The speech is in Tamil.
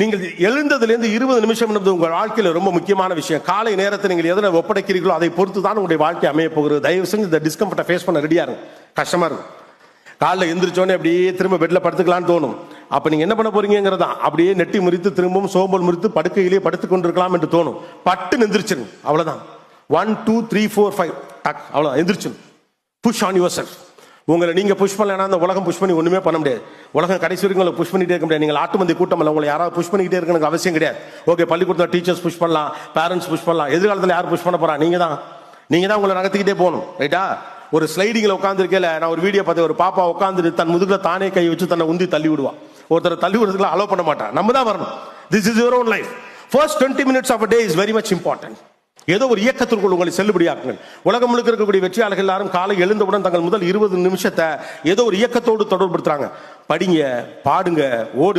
நீங்கள் எழுந்ததுலேருந்து 20 நிமிஷம் என்பது உங்கள் வாழ்க்கையில் ரொம்ப முக்கியமான விஷயம். காலை நேரத்தை நீங்கள் எதனை ஒப்படைக்கிறீர்களோ அதை பொறுத்து தான் உங்களுடைய வாழ்க்கை அமைய போகிறது. தயவு செஞ்சு இந்த டிஸ்கம்ஃபர்ட்டை ஃபேஸ் பண்ண ரெடியா இருங்க. கஷ்டமா இருக்கும். காலைல எந்திரிச்சோடனே அப்படியே திரும்ப பெட்ல படுத்துக்கலான்னு தோணும். அப்ப நீங்க என்ன பண்ண போறீங்கிறதா, அப்படியே நெட்டி முறித்து திரும்பவும் சோம்பல் முறித்து படுக்கையிலேயே படுத்துக் கொண்டிருக்கலாம் என்று தோணும். பட்டு எந்திரிச்சிருங்க. அவ்வளவுதான். 1 2 3 4 5 டக், அவ்வளவுதான். எந்திரிச்சிருங்க. Push on yourself. உங்களை நீங்க புஷ் பண்ணலன்னா அந்த உலகம் புஷ் பண்ணி ஒண்ணுமே பண்ண முடியாது. உலகம் கடைசி வரைக்கும் உங்களை புஷ் பண்ணிட்டே இருக்க முடியாது. நீங்கள் ஆட்டு மந்தி கூட்டம் இல்லை, உங்களை யாராவது புஷ் பண்ணிக்கிட்டே இருக்கணும் அவசியம் கிடையாது. ஓகே, பள்ளிக்கூடத்தில் டீச்சர்ஸ் புஷ் பண்ணலாம், பேரண்ட்ஸ் புஷ் பண்ணலாம். எதிர்காலத்தில் யார் புஷ் பண்ண போறா? நீங்க தான் உங்களை நகர்த்திக்கிட்டே போகணும். ரைட்டா? ஒரு ஸ்லைடிங்ல உட்காந்துருக்கேன், நான் ஒரு வீடியோ பார்த்தேன். ஒரு பாப்பா உட்காந்து தன் முதுகுல தானே கை வச்சு தன்னை உந்தி தள்ளி விடுவா. ஒருத்தர் தள்ளி விடுறதுக்குலாம் அலோ பண்ண மாட்டா. நம்ம தான் வரணும். This is your own life. First 20 minutes of a day is very much important. ஏதோ ஒரு இயக்கத்திற்குள் உங்களை செல்லுபடியாக்குங்கள். உலகம் முழுக்க இருக்கக்கூடிய வெற்றியாளர்கள் எல்லாரும் காலை எழுந்தவுடன் தங்கள் முதல் 20 நிமிஷத்தை ஏதோ ஒரு இயக்கத்தோடு தொடர்புபடுத்துறாங்க. படிங்க, பாடுங்க, ஓடுங்க.